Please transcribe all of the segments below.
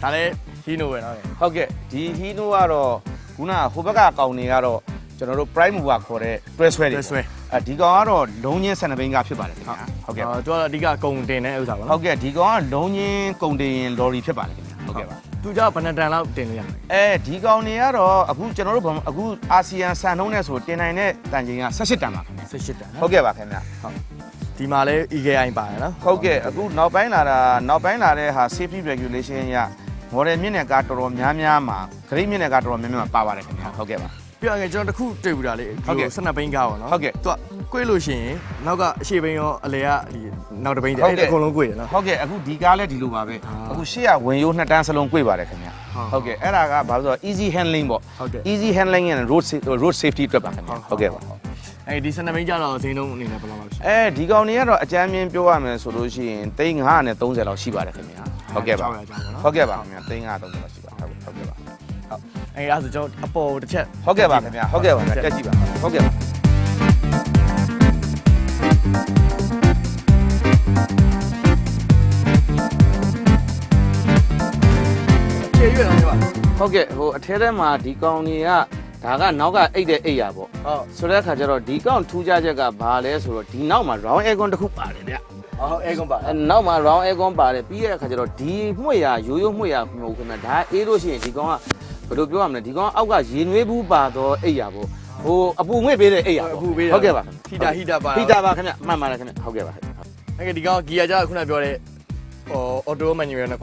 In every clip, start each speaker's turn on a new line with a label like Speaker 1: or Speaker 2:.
Speaker 1: ဒါလည်းဟီနိုပဲနော်
Speaker 2: ဟုတ်ကဲ့ဒီဟီနိုကတော့ခုနဟိုဘက်ကကောင်တွေကတော့ကျွန်တော်တို့ prime mover ခေါ်တဲ့တွဲဆွဲတွေဒီကောင်ကတော့လုံးချင်း12ဘိန်းကဖြစ်ပါတယ်ခင်ဗျာဟုတ်ကဲ့
Speaker 1: သူကတော့အဓိကကုံတင်တဲ့ဥစ္စာပါနော်
Speaker 2: ဟုတ်ကဲ့ဒီကောင်ကလုံးချင်းကုံတင်ရင်လော်ရီဖြစ်ပါတယ်ခင်ဗျာဟုတ်ကဲ့ပါ
Speaker 1: သူကြောင့်ဘယ်နှတန်လောက်တင်လို့ရမလဲ
Speaker 2: ဒီကောင်တွေကတော့အခုကျွန်တော်တို့အခုအာဆီယံစံနှုန်းနဲ့ဆိုတင်နိုင်တဲ့တန်ချိန်က18တန်ပါခင်ဗျာ
Speaker 1: 18တန်
Speaker 2: ဟုတ်ကဲ့ပါခင်ဗျာဟုတ်
Speaker 1: ဒီမှာလည်း EKI ပါတယ်နော်
Speaker 2: ဟုတ်ကဲ့အခုနောက်ပိုင်းလာတဲ့ဟာ safety regulation ရ model မြင့်တဲ့ကားတော်တော်များများမှာ grade မြင့်တဲ့ကားတော်တော်များများမှာပါပါတယ်ခင်ဗျာဟုတ်ကဲ့ပါ
Speaker 1: ပြငယ်ကျွန်တော်တခုတွေ့ဘူးတာလေဟုတ်ကဲ့12ဘိန်းကားပါနော်
Speaker 2: ဟုတ်ကဲ့
Speaker 1: သူကကွေးလို့ရှိရင်နောက်ကအရှေ့ဘိန်းရောအလဲကဒီနောက်တစ်ဘိန်းတည်းအဲ့အကုန်လုံးကွေးတယ်နော်
Speaker 2: ဟုတ်ကဲ့အခုဒီကားလည်းဒီလိုပါပဲအခုရှေ့ကဝင်ရိုး2တန်းစလုံးကွေးပါတယ်ခင်ဗျာဟုတ်ကဲ့အဲ့ဒါကဘာလို့ဆိုတော့ easy handling ပေါ့ easy handling နဲ့ road safety အတွက်ပါခင်ဗျာဟုတ်ကဲ့ပါ
Speaker 1: ဒီ12ဘိန်းကြတော့ဈေးနှုန်းအနေနဲ့ဘယ်လောက်ပါလဲ
Speaker 2: ဒီကောင်တွေကတော့အကြမ်းမြင်ပြောရမယ်ဆိုလို့ရှိရင်330လောက်ရှိပါတယ်ခင်ဗျာဟုတ်ကဲ့ပါဟုတ်ကဲ့ပါခင်ဗျာ330လောက်ရှိပါဟုတ်ကဲ့ပါဟုတ်
Speaker 1: အဲ့ဒါဆိုကျွန်တော်အပေါ်တစ်ချက်
Speaker 2: ဟုတ်ကဲ့ပါခင်ဗျာဟုတ်ကဲ့ပါတက်ကြည့်ပါဟုတ်ကဲ့ပါ
Speaker 1: ကျေရွေးတော့ပါ
Speaker 2: ဟုတ်ကဲ့ဟိုအထဲထဲမှာဒီကောင်တွေကဒါကနောက်ကအိတ်တဲ့အိတ်ရပေါ့
Speaker 1: ဟုတ်
Speaker 2: ဆိုတဲ့အခါကျတော့ဒီကောင်ထူးခြားချက်ကဘာလဲဆိုတော့ဒီနောက်မှာ round aircon တစ်ခုပါတယ်ဗျ
Speaker 1: ဟုတ် aircon ပါ
Speaker 2: နောက်မှာ round aircon ပါတယ်ပြီးတဲ့အခါကျတော့ဒီမှွေရရိုးရိုးမှွေရမဟုတ်ခင်ဗျာဒါအေးလို့ရှိရင်ဒီကောင်ကဘယ်လိုပြောရမလဲဒီကောင်အောက်ကရေနွေးဘူးပါတော့အိတ်ရပေါ့ဟိုအပူငွေ့ပေးတဲ့အိတ်ရ
Speaker 1: အပူပေး
Speaker 2: ဟုတ်ကဲ့ပါ
Speaker 1: ဟီတာပါ
Speaker 2: ခင်ဗျမှန်ပါတယ်ခင်ဗျဟုတ်ကဲ့ပါ
Speaker 1: အဲ့ဒီကောင်ဂီယာကြခုနပြောတဲ့အော်တိုမန်နျူရယ်နဲ့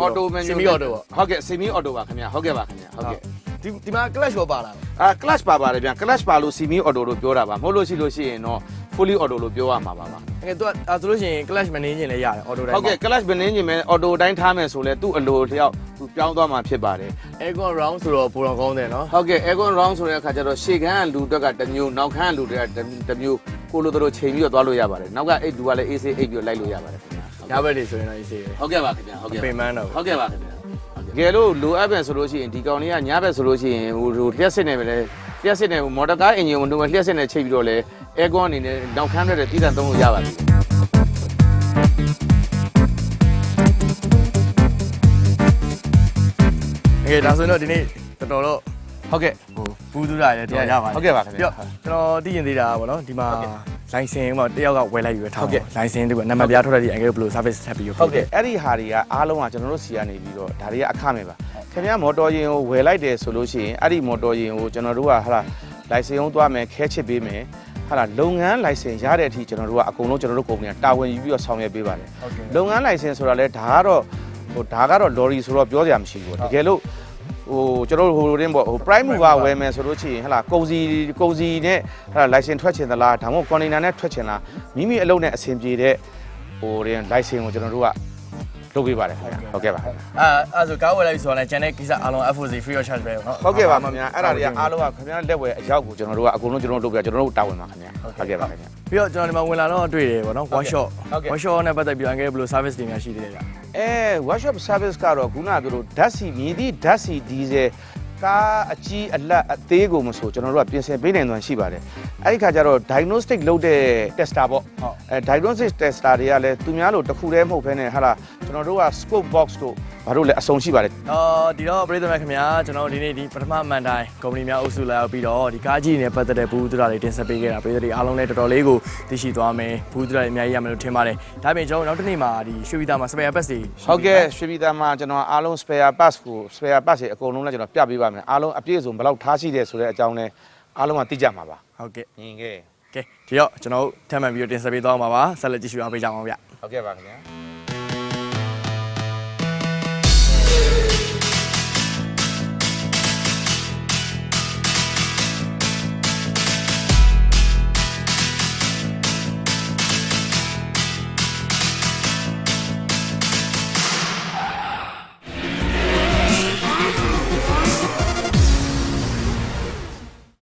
Speaker 2: ဆီမီအော်တိုဟုတ်ကဲ့ဆီမီအော်တိုပါခင်ဗျဟုတ်ကဲ့ပါခင်ဗျဟုတ်ကဲ့
Speaker 1: ဒီမှာ clutch ရောပါလာ
Speaker 2: clutch ပါပါတယ်ဗျ clutch ပါလို့ semi auto လို့ပြောတာပါမဟုတ်လို့ရှိရင်တော့ fully auto လို့ပြောရမှာပါ
Speaker 1: အဲ့သူကဆိုလို့ရှိရင် clutch မနေခြင်းလည်းရတယ် auto တိုင်း
Speaker 2: ဟုတ်ကဲ့ clutch မနေခြင်းပဲ auto တိုင်းထားမယ်ဆိုလဲသူ့အလိုလျောက်သူပြောင်းသွားမှာဖြစ်ပါတယ်
Speaker 1: aircon round ဆိုတော့ပိုတော့ကောင်းတယ်နော်
Speaker 2: ဟုတ်ကဲ့ aircon round ဆိုတဲ့အခါကျတော့ရှေ့ခန်းကလူအတွက်ကတစ်မျိုးနောက်ခန်းကလူတွေကတစ်မျိုးကိုလိုတို့ချိန်ပြီးတော့သွားလို့ရပါတယ်နောက်ကအိတ်လူကလည်း AC အိတ်ပြီးတော့လိုက်လို့ရပါတယ်
Speaker 1: ညဘက်တွေဆိုရင်တော့ AC
Speaker 2: ဟုတ်ကဲ့ပါခင်ဗျဟုတ်ကဲ့
Speaker 1: ပင်မန်းတော့
Speaker 2: ဟုတ်ကဲ့ပါခင်ဗျကဲလို့လိုအပ်ပဲဆိုလို့ရှိရင်ဒီကောင်လေးကညဘက်ဆိုလို့ရှိရင်ဟိုလျှက်စစ်နေပဲလေလျှက်စစ်နေမော်တော်ကားအင်ဂျင်ကိုတို့လျှက်စစ်နေချိတ်ပြီးတော့လေအဲကွန်အနေနဲ့နောက်ခန်းတဲ့တိတန်သုံးလို့ရပါပြီ
Speaker 1: ဒါဆိုတော့ဒီနေ့တော်တော်တော့
Speaker 2: ဟုတ်ကဲ့
Speaker 1: ဟိုဘူးသူရလည်းတရားရပါတယ်
Speaker 2: ဟုတ်ကဲ့ပါခင်ဗျ
Speaker 1: ကျွန်တော်သိရင်သေးတာပေါ့နော်ဒီမှာလိုင်စင်မှာတယောက်ကဝယ်လိုက်ယူရထားတယ်လိုင်စင်တူကနံပါတ်ပြားထုတ်တဲ့ဒီအင်္ဂလိပ်ဘယ်လို service ထပ်ပြီး
Speaker 2: ဟုတ်ကဲ့အဲ့ဒီဟာတွေကအားလုံးကကျွန်တော်တို့စီကနေပြီးတော့ဒါတွေကအခမဲ့ပါခင်ဗျာမော်တော်ယာဉ်ကိုဝယ်လိုက်တယ်ဆိုလို့ရှိရင်အဲ့ဒီမော်တော်ယာဉ်ကိုကျွန်တော်တို့ကဟာလိုင်စင်ုံသွားမယ်ခဲချစ်ပေးမယ်ဟာလုပ်ငန်းလိုင်စင်ရတဲ့အထိကျွန်တော်တို့ကအကုန်လုံးကျွန်တော်တို့ကုမ္ပဏီကတာဝန်ယူပြီးတော့ဆောင်ရွက်ပေးပါတယ်လုပ်ငန်းလိုင်စင်ဆိုတာလဲဒါကတော့လော်ရီဆိုတော့ပြောစရာမရှိဘူးတကယ်လို့ဟိုကျွန်တော်တို့ဟိုတင်းပေါ့ဟို prime mover ဝယ်မယ်ဆိုလို့ရှိရင်ဟလာကုန်စီနဲ့ဟလာ license ထွက်ချင်သလားဒါမှမဟုတ် container နဲ့ထွက်ချင်လားမိမိအလုပ်နဲ့အဆင်ပြေတဲ့ဟိုတင်း license ကိုကျွန်တော်တို့ကလုပ်ပေးပါတယ်ခင်ဗျာဟုတ်ကဲ့ပါ
Speaker 1: အဲ့ဆိုကားဝယ်လိုက်ဆိုတော့လည်း channel ကိစ္စအားလုံး FOC free of charge ပဲเนาะ
Speaker 2: ဟုတ်ကဲ့ပါခင်ဗျာအဲ့ဒါတွေကအားလုံးကခင်ဗျာလက်ဝယ်အရောက်ကိုကျွန်တော်တို့ကအကုန်လုံးကျွန်တော်တို့လုပ်ပြကျွန်တော်တို့တာဝန်ပါခင်ဗျာဟုတ်ကဲ့ပါခင်ဗျာ
Speaker 1: ပြီးတော့ကျွန်တော်ဒီမှာဝင်လာတော့တွေ့တယ်ပေါ့နော် workshop နဲ့ပတ်သက်ပြီးအင်္ဂလိပ်ဘယ်လို service တွေများရှိသေးလဲ
Speaker 2: workshop service ကတော့ခုနကတို့ဓာတ်စီမြည်သည့်ဓာတ်စီဒီဇယ်ကားအကြီးအလတ်အသေးကိုမဆိုကျွန်တော်တို့ကပြင်ဆင်ပေးနိုင်စွမ်းရှိပါတယ်အဲ့ဒီခါကျတော့ diagnostic လုပ်တဲ့ tester ပေါ့diagnostic tester တွေကလည်းသူများလို့တစ်ခုတည်းမဟုတ်ဘဲနဲ့ဟာလားကျွန်တော်တို့က scope box တို့ဘာလို့လဲအစုံရှိပါတယ်
Speaker 1: ဒီတော့ပြည်သူများခင်ဗျာကျွန်တော်ဒီနေ့ဒီပထမမန်တိုင်းကုမ္ပဏီများအုပ်စုလာပြီးတော့ဒီကားကြီးနဲ့ပတ်သက်တဲ့ဘူးသူတာတွေတင်ဆက်ပေးခဲ့တာပြည်သူတွေအားလုံးလည်းတော်တော်လေးကိုသိရှိသွားမယ်ဘူးသူတာတွေအများကြီးရမယ်လို့ထင်ပါတယ်ဒါပြင်ကျွန်တော်နောက်တစ်နေ့မှာဒီရွှေပြည်သားမှာ spare parts တွေ
Speaker 2: ဟုတ်ကဲ့ရွှေပြည်သားမှာကျွန်တော်အားလုံး spare parts တွေအကုန်လုံးလည်းကျွန်တော်ပြပေးပါမယ်အားလုံးအပြည့်စုံဘယ်လောက်ထားရှိတယ်ဆိုတဲ့အကြောင်းနဲ့အားလုံးကသိကြမှာပါ
Speaker 1: ဟုတ်ကဲ့
Speaker 2: ညီကဲ
Speaker 1: ဒီတော့ကျွန်တော်ထပ်မံပြီးတော့တင်ဆက်ပေးသွားမှာပါဆက်လက်ကြည့်ရှုအားပေးကြအောင်ဗျ
Speaker 2: ဟုတ်ကဲ့ပါခင်ဗျာ